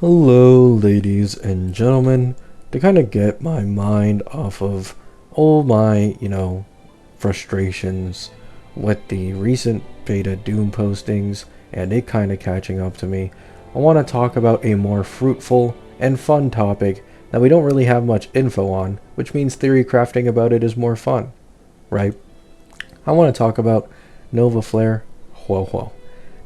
Hello, ladies and gentlemen. To kind of get my mind off of all my, frustrations with the recent beta Doom postings and it kind of catching up to me, I want to talk about a more fruitful and fun topic that we don't really have much info on, which means theory crafting about it is more fun, right? I want to talk about Nova Flare HuoHuo.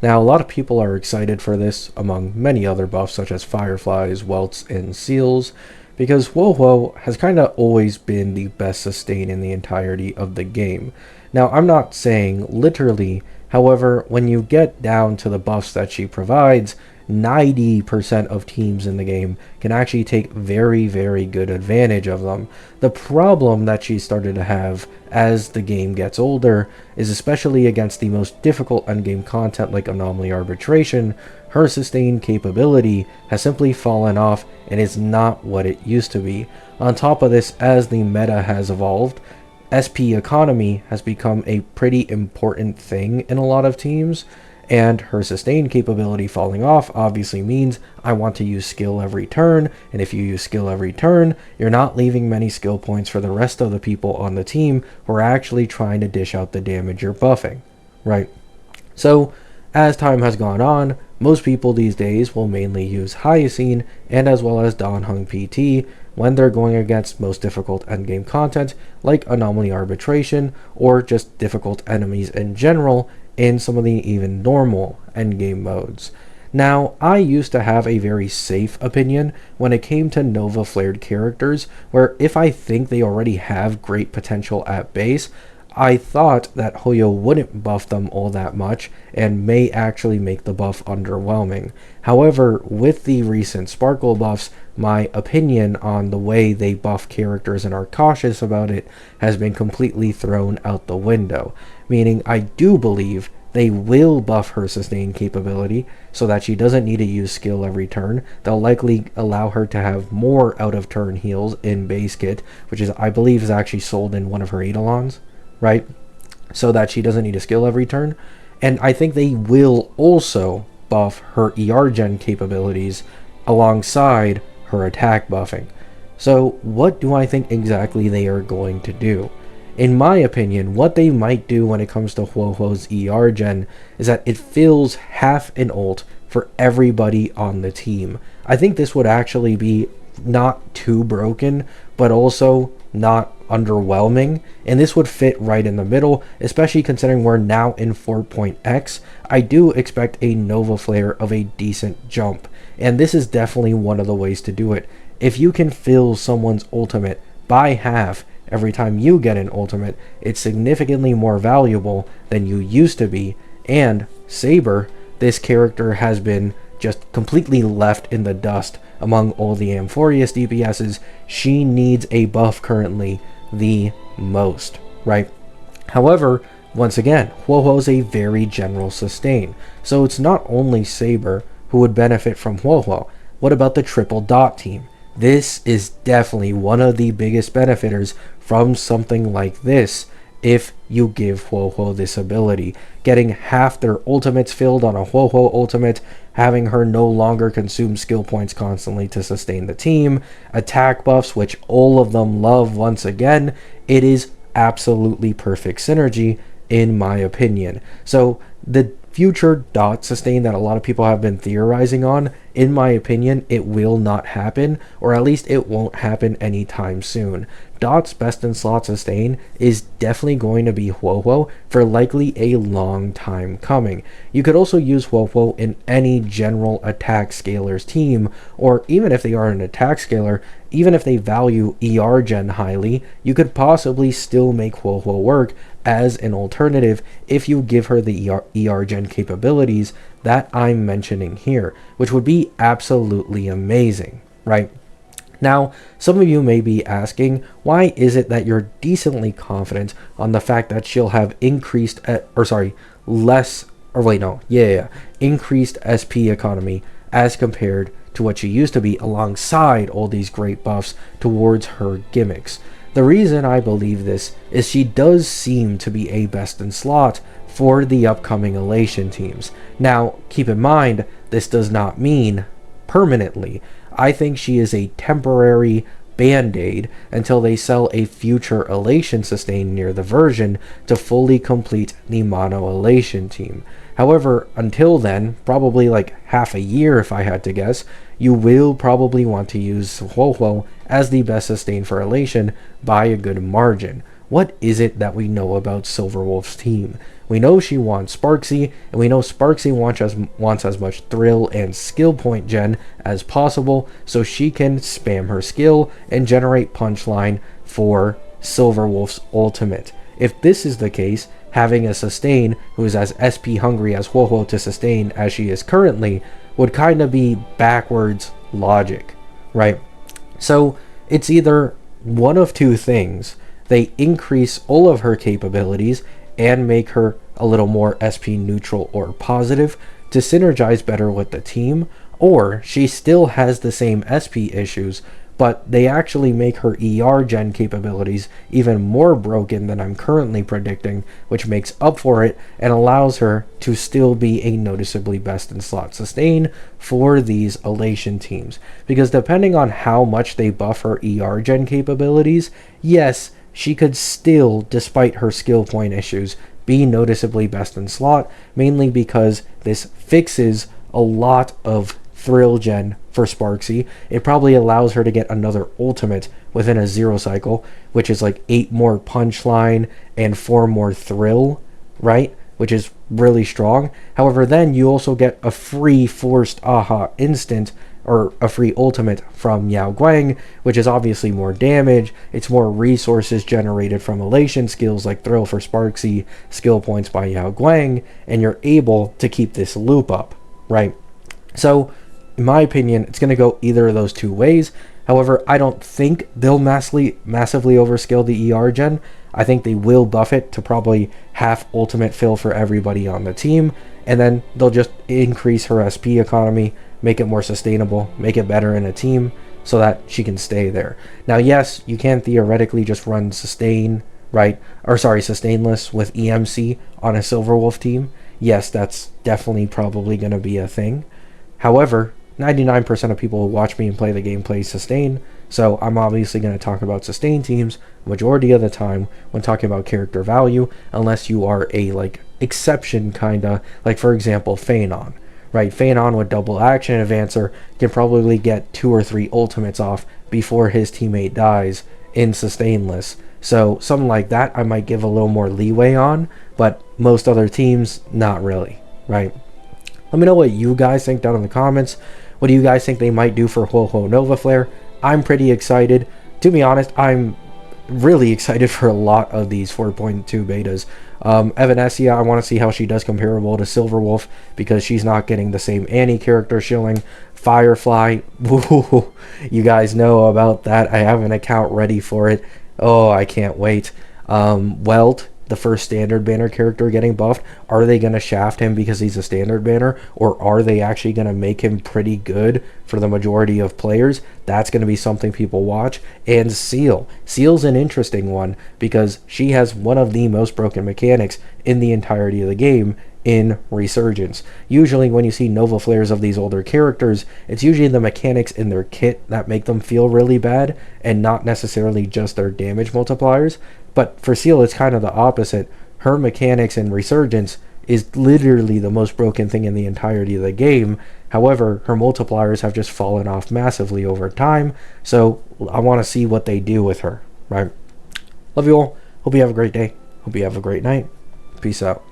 Now, a lot of people are excited for this, among many other buffs such as Fireflies, Welts, and Seals, because HuoHuo has kind of always been the best sustain in the entirety of the game. Now, I'm not saying literally, however, when you get down to the buffs that she provides, 90% of teams in the game can actually take very, very good advantage of them. The problem that she started to have as the game gets older is, especially against the most difficult endgame content like Anomaly Arbitration, her sustained capability has simply fallen off and is not what it used to be. On top of this, as the meta has evolved, SP economy has become a pretty important thing in a lot of teams, and her sustained capability falling off obviously means I want to use skill every turn, and if you use skill every turn, you're not leaving many skill points for the rest of the people on the team who are actually trying to dish out the damage you're buffing, right? So, as time has gone on, most people these days will mainly use Hyacine and as well as Dan Heng PT when they're going against most difficult endgame content like Anomaly Arbitration or just difficult enemies in general in some of the even normal endgame modes. Now, I used to have a very safe opinion when it came to Nova flared characters, where if I think they already have great potential at base, I thought that HuoHuo wouldn't buff them all that much and may actually make the buff underwhelming. However, with the recent Sparkle buffs, my opinion on the way they buff characters and are cautious about it has been completely thrown out the window. Meaning, I do believe they will buff her sustained capability so that she doesn't need to use skill every turn. They'll likely allow her to have more out of turn heals in base kit, which is, I believe, is actually sold in one of her Eidolons, right? So that she doesn't need a skill every turn. And I think they will also buff her ER gen capabilities alongside her attack buffing. So what do I think exactly they are going to do? In my opinion, what they might do when it comes to HuoHuo's ER gen is that it fills half an ult for everybody on the team. I think this would actually be not too broken, but also not underwhelming, and this would fit right in the middle, especially considering we're now in 4.x. I do expect a Nova Flare of a decent jump, and this is definitely one of the ways to do it. If you can fill someone's ultimate by half every time you get an ultimate, it's significantly more valuable than you used to be. And Saber, this character has been just completely left in the dust among all the Amphoreus DPSs. She needs a buff currently the most, right? However, once again, HuoHuo is a very general sustain, so it's not only Saber who would benefit from HuoHuo. What about the triple dot team? This is definitely one of the biggest benefiters from something like this if you give HuoHuo this ability. Getting half their ultimates filled on a HuoHuo ultimate, having her no longer consume skill points constantly to sustain the team, attack buffs, which all of them love once again, it is absolutely perfect synergy in my opinion. So the future dot sustain that a lot of people have been theorizing on, in my opinion, it will not happen, or at least it won't happen anytime soon. Dot's best in slot sustain is definitely going to be HuoHuo for likely a long time coming. You could also use HuoHuo in any general attack scaler's team, or even if they are an attack scaler, even if they value ER gen highly, you could possibly still make HuoHuo work as an alternative if you give her the ER gen capabilities that I'm mentioning here, which would be absolutely amazing, right? Now, some of you may be asking, why is it that you're decently confident on the fact that she'll have increased, increased SP economy as compared to what she used to be alongside all these great buffs towards her gimmicks? The reason I believe this is she does seem to be a best in slot for the upcoming elation teams. Now, keep in mind, this does not mean permanently. I think she is a temporary band-aid until they sell a future elation sustain near the version to fully complete the mono elation team. However, until then, probably like half a year if I had to guess, you will probably want to use HuoHuo as the best sustain for elation by a good margin. What is it that we know about Silverwolf's team? We know she wants Sparksy, and we know Sparksy wants as much thrill and skill point gen as possible so she can spam her skill and generate punchline for Silverwolf's ultimate. If this is the case, having a sustain who is as SP hungry as HuoHuo to sustain as she is currently would kind of be backwards logic, right? So it's either one of two things. They increase all of her capabilities and make her a little more SP neutral or positive to synergize better with the team, or she still has the same SP issues, but they actually make her ER gen capabilities even more broken than I'm currently predicting, which makes up for it and allows her to still be a noticeably best in slot sustain for these elation teams. Because depending on how much they buff her ER gen capabilities, yes, she could still, despite her skill point issues, be noticeably best in slot, mainly because this fixes a lot of thrill gen for Sparksy. It probably allows her to get another ultimate within a 0 cycle, which is like 8 more punchline and 4 more thrill, right? Which is really strong. However, then you also get a free forced aha instant or a free ultimate from Yao Guang, which is obviously more damage. It's more resources generated from elation skills like thrill for Sparksy, skill points by Yao Guang, and you're able to keep this loop up, right? So in my opinion, it's going to go either of those two ways. However, I don't think they'll massively overskill the ER gen. I think they will buff it to probably half ultimate fill for everybody on the team, and then they'll just increase her SP economy, make it more sustainable, make it better in a team so that she can stay there. Now, yes, you can theoretically just run sustain, right? Or sorry, sustainless with EMC on a Silverwolf team. Yes, that's definitely probably going to be a thing. However, 99% of people who watch me and play the game play sustain, so I'm obviously going to talk about sustain teams majority of the time when talking about character value, unless you are a like exception kinda, like for example Phanon, right? Phanon with double action advancer can probably get 2 or 3 ultimates off before his teammate dies in sustainless. So something like that I might give a little more leeway on, but most other teams not really, right? Let me know what you guys think down in the comments. What do you guys think they might do for HuoHuo Nova Flare? I'm pretty excited. To be honest, I'm really excited for a lot of these 4.2 betas. Evanescia, I want to see how she does comparable to Silverwolf because she's not getting the same Annie character shilling. Firefly, woo, you guys know about that. I have an account ready for it. Oh, I can't wait. Welt, the first standard banner character getting buffed. Are they going to shaft him because he's a standard banner, or are they actually going to make him pretty good for the majority of players? That's going to be something people watch. And Seal's an interesting one because she has one of the most broken mechanics in the entirety of the game in Resurgence. Usually when you see Nova Flares of these older characters, it's usually the mechanics in their kit that make them feel really bad and not necessarily just their damage multipliers. But for Seal, it's kind of the opposite. Her mechanics in Resurgence is literally the most broken thing in the entirety of the game. However, her multipliers have just fallen off massively over time. So I want to see what they do with her, right? Love you all. Hope you have a great day. Hope you have a great night. Peace out.